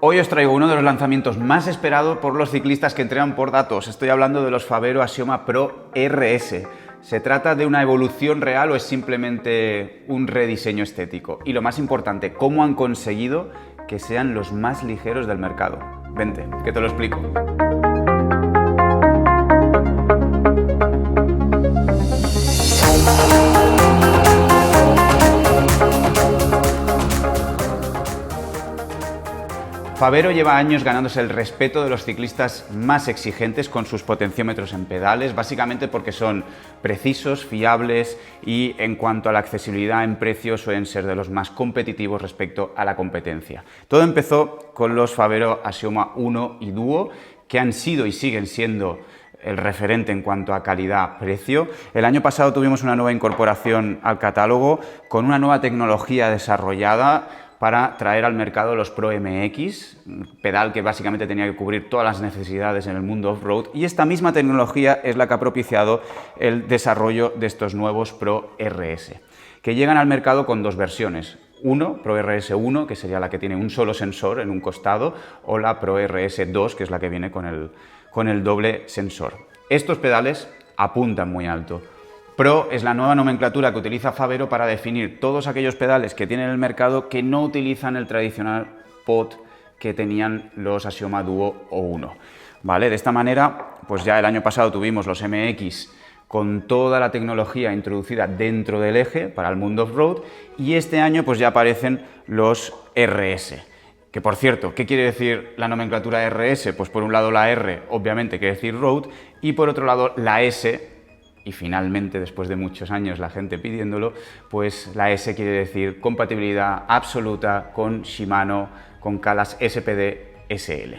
Hoy os traigo uno de los lanzamientos más esperados por los ciclistas que entrenan por datos. Estoy hablando de los Favero Axioma Pro RS. ¿Se trata de una evolución real o es simplemente un rediseño estético? Y lo más importante, ¿cómo han conseguido que sean los más ligeros del mercado? Vente, que te lo explico. Favero lleva años ganándose el respeto de los ciclistas más exigentes con sus potenciómetros en pedales, básicamente porque son precisos, fiables y en cuanto a la accesibilidad en precio suelen ser de los más competitivos respecto a la competencia. Todo empezó con los Favero Axioma 1 y Duo, que han sido y siguen siendo el referente en cuanto a calidad-precio. El año pasado tuvimos una nueva incorporación al catálogo con una nueva tecnología desarrollada para traer al mercado los Pro MX, pedal que básicamente tenía que cubrir todas las necesidades en el mundo off-road, y esta misma tecnología es la que ha propiciado el desarrollo de estos nuevos Pro RS, que llegan al mercado con dos versiones. Pro RS 1, que sería la que tiene un solo sensor en un costado, o la Pro RS 2, que es la que viene con el doble sensor. Estos pedales apuntan muy alto. Pro es la nueva nomenclatura que utiliza Favero para definir todos aquellos pedales que tienen en el mercado que no utilizan el tradicional pot que tenían los Axioma Duo o 1. ¿Vale? De esta manera, pues ya el año pasado tuvimos los MX con toda la tecnología introducida dentro del eje para el mundo off-road, y este año pues ya aparecen los RS. Que por cierto, ¿qué quiere decir la nomenclatura RS? Pues por un lado la R obviamente quiere decir Road, y por otro lado la S, y finalmente, después de muchos años la gente pidiéndolo, pues la S quiere decir compatibilidad absoluta con Shimano, con calas SPD SL.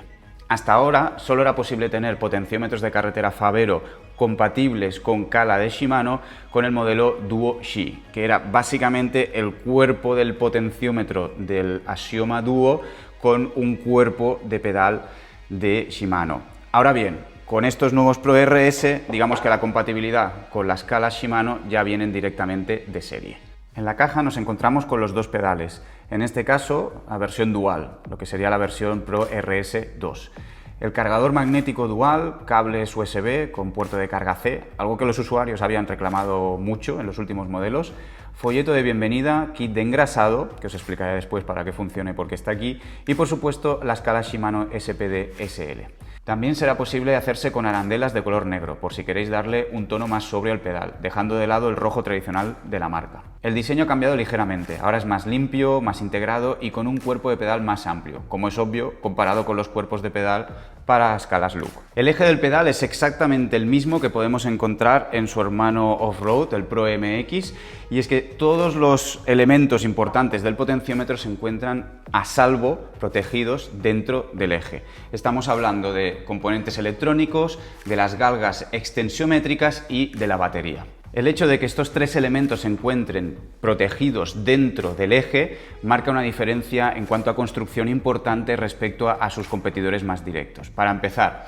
Hasta ahora solo era posible tener potenciómetros de carretera Favero compatibles con cala de Shimano con el modelo Duo Shi, que era básicamente el cuerpo del potenciómetro del Axioma Duo con un cuerpo de pedal de Shimano. Ahora bien, con estos nuevos Pro RS, digamos que la compatibilidad con las calas Shimano ya vienen directamente de serie. En la caja nos encontramos con los dos pedales, en este caso la versión dual, lo que sería la versión Pro RS 2. El cargador magnético dual, cables USB con puerto de carga C, algo que los usuarios habían reclamado mucho en los últimos modelos, folleto de bienvenida, kit de engrasado, que os explicaré después para qué funciona y por qué está aquí, y por supuesto las calas Shimano SPD SL. También será posible hacerse con arandelas de color negro, por si queréis darle un tono más sobrio al pedal, dejando de lado el rojo tradicional de la marca. El diseño ha cambiado ligeramente, ahora es más limpio, más integrado y con un cuerpo de pedal más amplio, como es obvio comparado con los cuerpos de pedal para escalas Look. El eje del pedal es exactamente el mismo que podemos encontrar en su hermano off-road, el Pro MX, y es que todos los elementos importantes del potenciómetro se encuentran a salvo, protegidos dentro del eje. Estamos hablando de componentes electrónicos, de las galgas extensiométricas y de la batería. El hecho de que estos tres elementos se encuentren protegidos dentro del eje marca una diferencia en cuanto a construcción importante respecto a sus competidores más directos. Para empezar,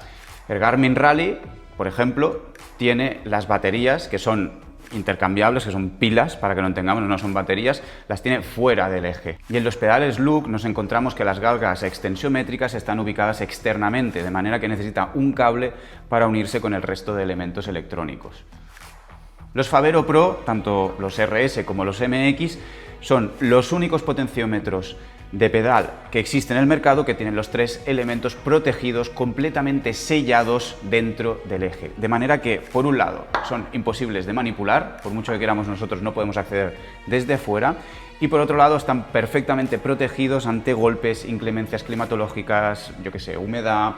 el Garmin Rally, por ejemplo, tiene las baterías que son intercambiables, que son pilas, para que lo entendamos, no son baterías, las tiene fuera del eje. Y en los pedales Look nos encontramos que las galgas extensiométricas están ubicadas externamente, de manera que necesita un cable para unirse con el resto de elementos electrónicos. Los Favero Pro, tanto los RS como los MX, son los únicos potenciómetros de pedal que existen en el mercado que tienen los tres elementos protegidos, completamente sellados dentro del eje. De manera que, por un lado, son imposibles de manipular, por mucho que queramos nosotros no podemos acceder desde fuera, y por otro lado están perfectamente protegidos ante golpes, inclemencias climatológicas, yo que sé, humedad,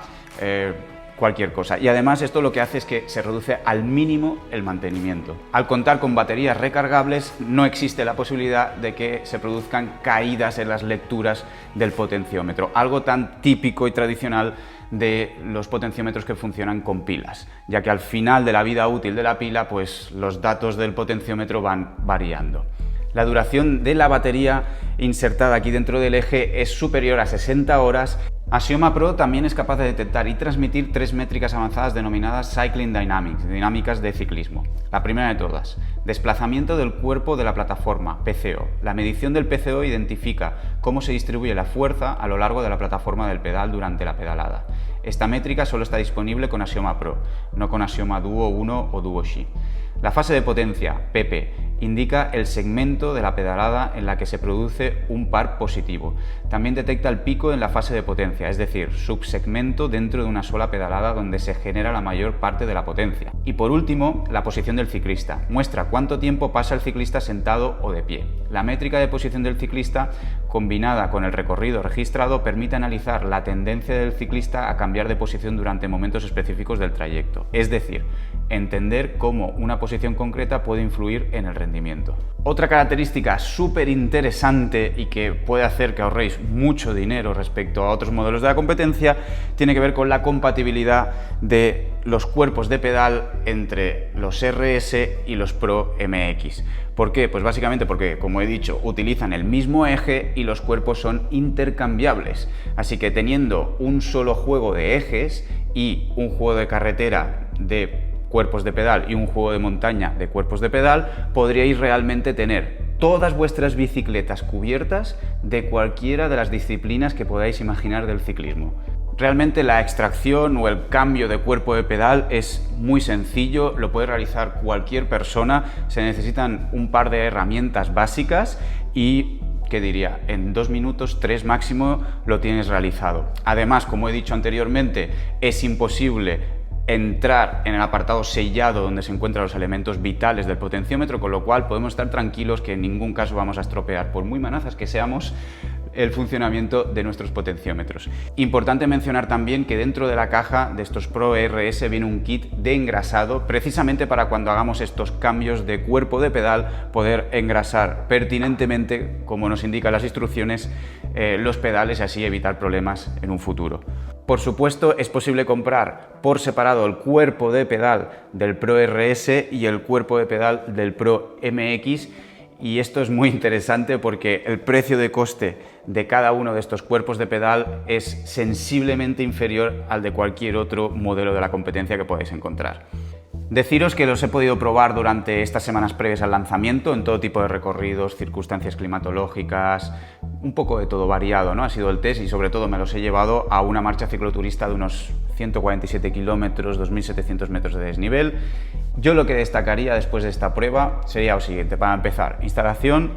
cualquier cosa. Y además esto lo que hace es que se reduce al mínimo el mantenimiento. Al contar con baterías recargables no existe la posibilidad de que se produzcan caídas en las lecturas del potenciómetro, algo tan típico y tradicional de los potenciómetros que funcionan con pilas, ya que al final de la vida útil de la pila pues los datos del potenciómetro van variando. La duración de la batería insertada aquí dentro del eje es superior a 60 horas Axioma Pro también es capaz de detectar y transmitir 3 métricas avanzadas denominadas Cycling Dynamics, dinámicas de ciclismo. La primera de todas, desplazamiento del cuerpo de la plataforma, PCO. La medición del PCO identifica cómo se distribuye la fuerza a lo largo de la plataforma del pedal durante la pedalada. Esta métrica solo está disponible con Axioma Pro, no con Axioma Duo 1 o Duo Xi. La fase de potencia, PP, indica el segmento de la pedalada en la que se produce un par positivo. También detecta el pico en la fase de potencia, es decir, subsegmento dentro de una sola pedalada donde se genera la mayor parte de la potencia. Y por último, la posición del ciclista. Muestra cuánto tiempo pasa el ciclista sentado o de pie. La métrica de posición del ciclista, combinada con el recorrido registrado, permite analizar la tendencia del ciclista a cambiar de posición durante momentos específicos del trayecto. Es decir, entender cómo una posición concreta puede influir en el rendimiento. Otra característica súper interesante y que puede hacer que ahorréis mucho dinero respecto a otros modelos de la competencia tiene que ver con la compatibilidad de los cuerpos de pedal entre los RS y los Pro MX. ¿Por qué? Pues básicamente porque, como he dicho, utilizan el mismo eje y los cuerpos son intercambiables. Así que teniendo un solo juego de ejes y un juego de carretera de cuerpos de pedal y un juego de montaña de cuerpos de pedal, podríais realmente tener todas vuestras bicicletas cubiertas de cualquiera de las disciplinas que podáis imaginar del ciclismo. Realmente la extracción o el cambio de cuerpo de pedal es muy sencillo, lo puede realizar cualquier persona, se necesitan un par de herramientas básicas y ¿qué diría? En 2 minutos, 3 máximo, lo tienes realizado. Además, como he dicho anteriormente, es imposible entrar en el apartado sellado donde se encuentran los elementos vitales del potenciómetro, con lo cual podemos estar tranquilos que en ningún caso vamos a estropear, por muy manazas que seamos, el funcionamiento de nuestros potenciómetros. Importante mencionar también que dentro de la caja de estos Pro RS viene un kit de engrasado, precisamente para cuando hagamos estos cambios de cuerpo de pedal poder engrasar pertinentemente, como nos indican las instrucciones, los pedales y así evitar problemas en un futuro. Por supuesto, es posible comprar por separado el cuerpo de pedal del Pro RS y el cuerpo de pedal del Pro MX, y esto es muy interesante porque el precio de coste de cada uno de estos cuerpos de pedal es sensiblemente inferior al de cualquier otro modelo de la competencia que podáis encontrar. Deciros que los he podido probar durante estas semanas previas al lanzamiento en todo tipo de recorridos, circunstancias climatológicas, un poco de todo variado, ¿no? Ha sido el test y sobre todo me los he llevado a una marcha cicloturista de unos 147 kilómetros, 2.700 metros de desnivel. Yo lo que destacaría después de esta prueba sería lo siguiente. Para empezar, instalación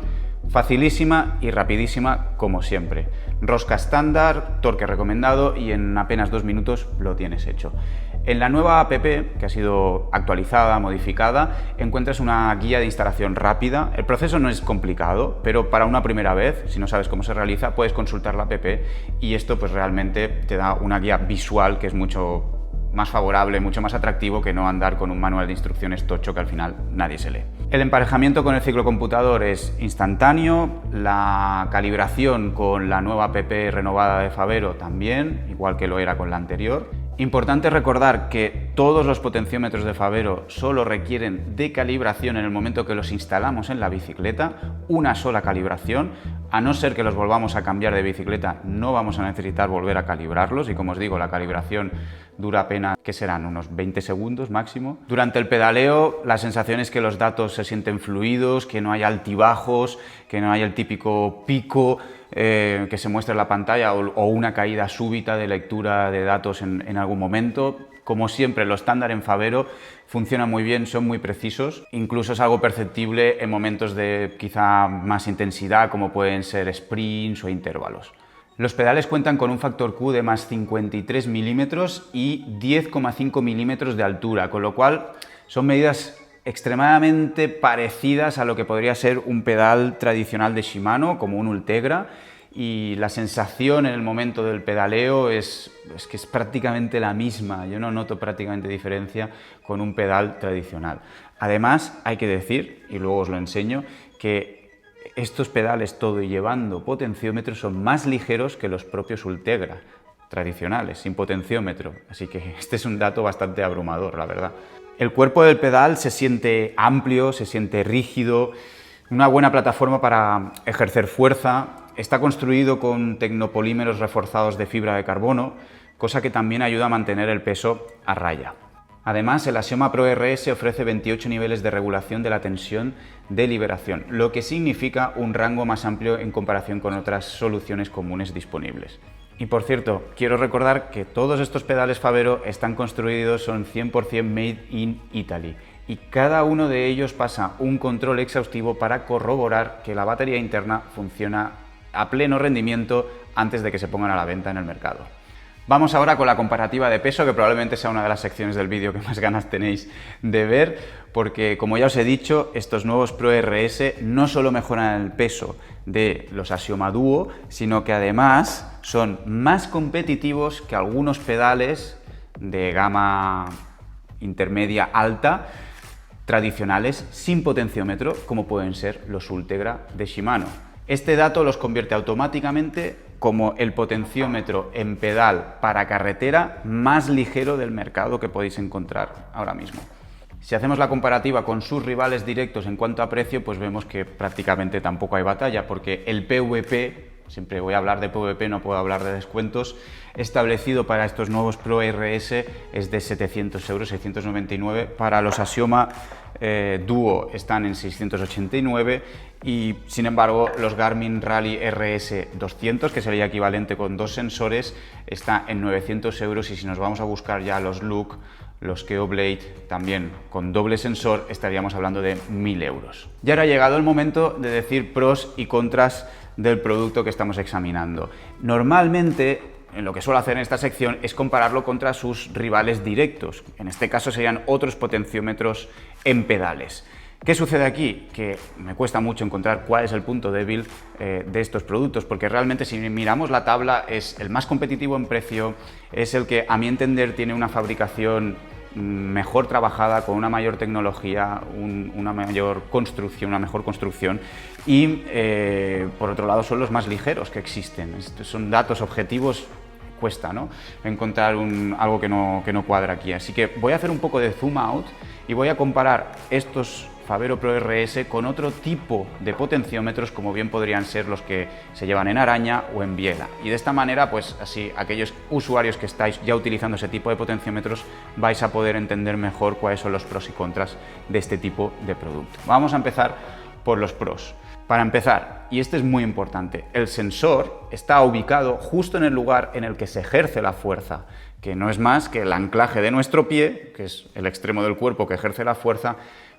facilísima y rapidísima como siempre. Rosca estándar, torque recomendado y en apenas 2 minutos lo tienes hecho. En la nueva app, que ha sido actualizada, modificada, encuentras una guía de instalación rápida. El proceso no es complicado, pero para una primera vez, si no sabes cómo se realiza, puedes consultar la app y esto pues realmente te da una guía visual que es mucho más favorable, mucho más atractivo que no andar con un manual de instrucciones tocho que al final nadie se lee. El emparejamiento con el ciclocomputador es instantáneo, la calibración con la nueva app renovada de Favero también, igual que lo era con la anterior. Importante recordar que todos los potenciómetros de Favero solo requieren de calibración en el momento que los instalamos en la bicicleta, una sola calibración. A no ser que los volvamos a cambiar de bicicleta, no vamos a necesitar volver a calibrarlos y como os digo, la calibración dura apenas, ¿qué serán? Unos 20 segundos máximo. Durante el pedaleo, la sensación es que los datos se sienten fluidos, que no hay altibajos, que no hay el típico pico que se muestra en la pantalla o una caída súbita de lectura de datos en algún momento. Como siempre, lo estándar en Favero funciona muy bien, son muy precisos, incluso es algo perceptible en momentos de quizá más intensidad, como pueden ser sprints o intervalos. Los pedales cuentan con un factor Q de más 53 milímetros y 10,5 milímetros de altura, con lo cual son medidas extremadamente parecidas a lo que podría ser un pedal tradicional de Shimano, como un Ultegra, y la sensación en el momento del pedaleo es que es prácticamente la misma. Yo no noto prácticamente diferencia con un pedal tradicional. Además, hay que decir, y luego os lo enseño, que estos pedales todo y llevando potenciómetro son más ligeros que los propios Ultegra tradicionales, sin potenciómetro. Así que este es un dato bastante abrumador, la verdad. El cuerpo del pedal se siente amplio, se siente rígido, una buena plataforma para ejercer fuerza. Está construido con tecnopolímeros reforzados de fibra de carbono, cosa que también ayuda a mantener el peso a raya. Además, el Axioma Pro RS ofrece 28 niveles de regulación de la tensión de liberación, lo que significa un rango más amplio en comparación con otras soluciones comunes disponibles. Y por cierto, quiero recordar que todos estos pedales Favero están construidos, son 100% made in Italy, y cada uno de ellos pasa un control exhaustivo para corroborar que la batería interna funciona a pleno rendimiento antes de que se pongan a la venta en el mercado. Vamos ahora con la comparativa de peso, que probablemente sea una de las secciones del vídeo que más ganas tenéis de ver, porque como ya os he dicho, estos nuevos Pro RS no solo mejoran el peso de los Axioma Duo, sino que además son más competitivos que algunos pedales de gama intermedia alta tradicionales sin potenciómetro, como pueden ser los Ultegra de Shimano. Este dato los convierte automáticamente como el potenciómetro en pedal para carretera más ligero del mercado que podéis encontrar ahora mismo. Si hacemos la comparativa con sus rivales directos en cuanto a precio, pues vemos que prácticamente tampoco hay batalla, porque el PVP, siempre voy a hablar de PVP, no puedo hablar de descuentos, establecido para estos nuevos Pro RS es de 700 euros, 699, para los Axioma Duo están en 689 y sin embargo los Garmin Rally RS 200, que sería equivalente con dos sensores, está en 900 euros, y si nos vamos a buscar ya los Look, los Keo Blade, también con doble sensor, estaríamos hablando de 1000 euros. Y ahora ha llegado el momento de decir pros y contras del producto que estamos examinando. Normalmente, en lo que suelo hacer en esta sección es compararlo contra sus rivales directos. En este caso serían otros potenciómetros en pedales. ¿Qué sucede aquí? Que me cuesta mucho encontrar cuál es el punto débil de estos productos, porque realmente si miramos la tabla es el más competitivo en precio, es el que a mi entender tiene una fabricación mejor trabajada, con una mayor tecnología, una mayor construcción, una mejor construcción, y por otro lado son los más ligeros que existen. Estos son datos objetivos. Cuesta, ¿no?, encontrar algo que no cuadra aquí. Así que voy a hacer un poco de zoom out y voy a comparar estos Favero Pro RS con otro tipo de potenciómetros, como bien podrían ser los que se llevan en araña o en biela. Y de esta manera, pues así, aquellos usuarios que estáis ya utilizando ese tipo de potenciómetros vais a poder entender mejor cuáles son los pros y contras de este tipo de producto. Vamos a empezar por los pros. Para empezar, y este es muy importante, el sensor está ubicado justo en el lugar en el que se ejerce la fuerza, que no es más que el anclaje de nuestro pie, que es el extremo del cuerpo que ejerce la fuerza,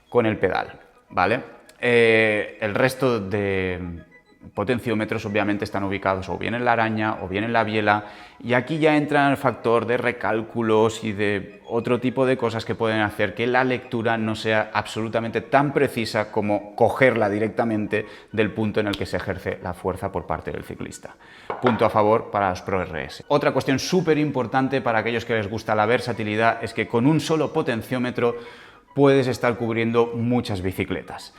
con el pedal, ¿vale? El resto de potenciómetros obviamente están ubicados o bien en la araña o bien en la biela, y aquí ya entra el factor de recálculos y de otro tipo de cosas que pueden hacer que la lectura no sea absolutamente tan precisa como cogerla directamente del punto en el que se ejerce la fuerza por parte del ciclista. Punto a favor para los Pro RS. Otra cuestión súper importante para aquellos que les gusta la versatilidad es que con un solo potenciómetro puedes estar cubriendo muchas bicicletas.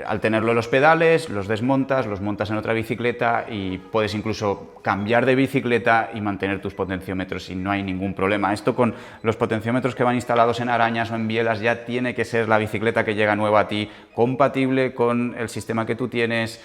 Al tenerlo los pedales, los desmontas, los montas en otra bicicleta y puedes incluso cambiar de bicicleta y mantener tus potenciómetros y no hay ningún problema. Esto con los potenciómetros que van instalados en arañas o en bielas ya tiene que ser la bicicleta que llega nueva a ti, compatible con el sistema que tú tienes.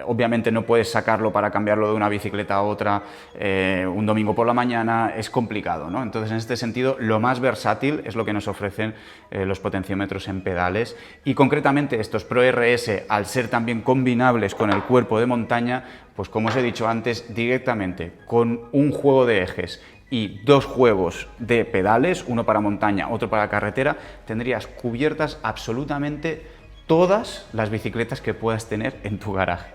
Obviamente no puedes sacarlo para cambiarlo de una bicicleta a otra un domingo por la mañana, es complicado, ¿no? Entonces, en este sentido, lo más versátil es lo que nos ofrecen los potenciómetros en pedales, y concretamente estos Pro RS, al ser también combinables con el cuerpo de montaña, pues como os he dicho antes, directamente con un juego de ejes y dos juegos de pedales, uno para montaña, otro para carretera, tendrías cubiertas absolutamente todas las bicicletas que puedas tener en tu garaje.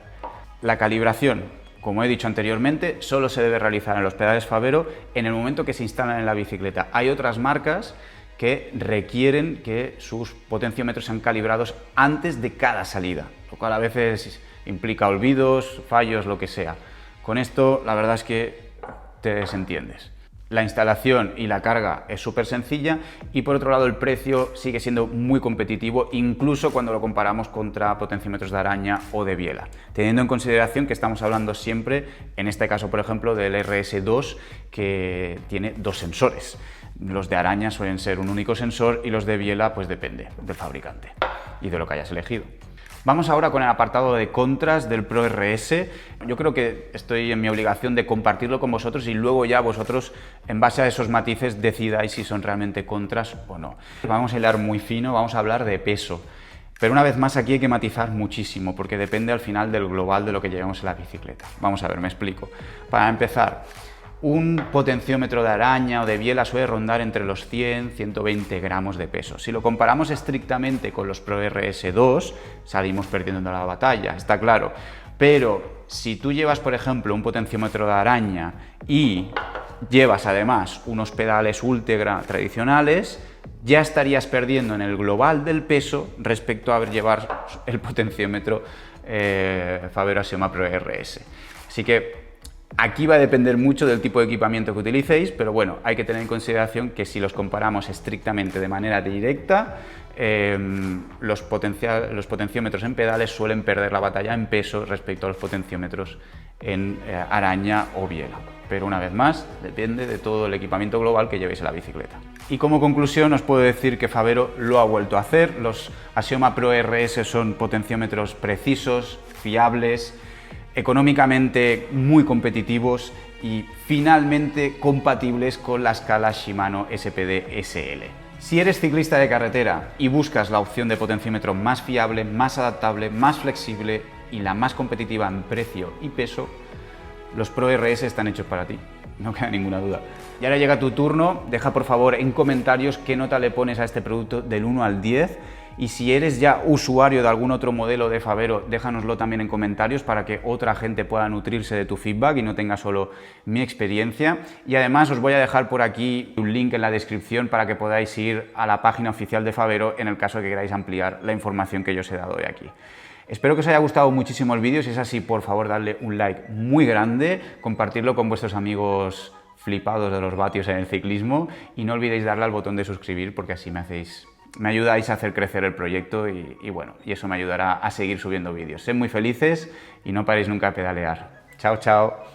La calibración, como he dicho anteriormente, solo se debe realizar en los pedales Favero en el momento que se instalan en la bicicleta. Hay otras marcas que requieren que sus potenciómetros sean calibrados antes de cada salida, lo cual a veces implica olvidos, fallos, lo que sea. Con esto, la verdad es que te desentiendes. La instalación y la carga es súper sencilla, y por otro lado el precio sigue siendo muy competitivo, incluso cuando lo comparamos contra potenciómetros de araña o de biela, teniendo en consideración que estamos hablando siempre, en este caso por ejemplo, del RS2, que tiene dos sensores. Los de araña suelen ser un único sensor y los de biela pues depende del fabricante y de lo que hayas elegido. Vamos ahora con el apartado de contras del ProRS. Yo creo que estoy en mi obligación de compartirlo con vosotros y luego ya vosotros, en base a esos matices, decidáis si son realmente contras o no. Vamos a hilar muy fino, vamos a hablar de peso. Pero una vez más aquí hay que matizar muchísimo porque depende al final del global de lo que llevemos en la bicicleta. Vamos a ver, me explico. Para empezar, un potenciómetro de araña o de biela suele rondar entre los 100-120 gramos de peso. Si lo comparamos estrictamente con los ProRS 2, salimos perdiendo la batalla, está claro. Pero si tú llevas, por ejemplo, un potenciómetro de araña y llevas además unos pedales ultra tradicionales, ya estarías perdiendo en el global del peso respecto a llevar el potenciómetro Fabero Assioma ProRS. Así que aquí va a depender mucho del tipo de equipamiento que utilicéis, pero bueno, hay que tener en consideración que si los comparamos estrictamente de manera directa, los potenciómetros en pedales suelen perder la batalla en peso respecto a los potenciómetros en araña o biela. Pero una vez más, depende de todo el equipamiento global que llevéis en la bicicleta. Y como conclusión os puedo decir que Fabero lo ha vuelto a hacer. Los Assioma ProRS son potenciómetros precisos, fiables, económicamente muy competitivos y finalmente compatibles con la escala Shimano SPD SL. Si eres ciclista de carretera y buscas la opción de potenciómetro más fiable, más adaptable, más flexible y la más competitiva en precio y peso, los ProRS están hechos para ti, no queda ninguna duda. Y ahora llega tu turno, deja por favor en comentarios qué nota le pones a este producto del 1 al 10. Y si eres ya usuario de algún otro modelo de Fabero, déjanoslo también en comentarios para que otra gente pueda nutrirse de tu feedback y no tenga solo mi experiencia. Y además os voy a dejar por aquí un link en la descripción para que podáis ir a la página oficial de Fabero en el caso de que queráis ampliar la información que yo os he dado hoy aquí. Espero que os haya gustado muchísimo el vídeo. Si es así, por favor, dadle un like muy grande, compartirlo con vuestros amigos flipados de los vatios en el ciclismo y no olvidéis darle al botón de suscribir porque así me ayudáis a hacer crecer el proyecto y eso me ayudará a seguir subiendo vídeos. Sed muy felices y no paréis nunca de pedalear. Chao, chao.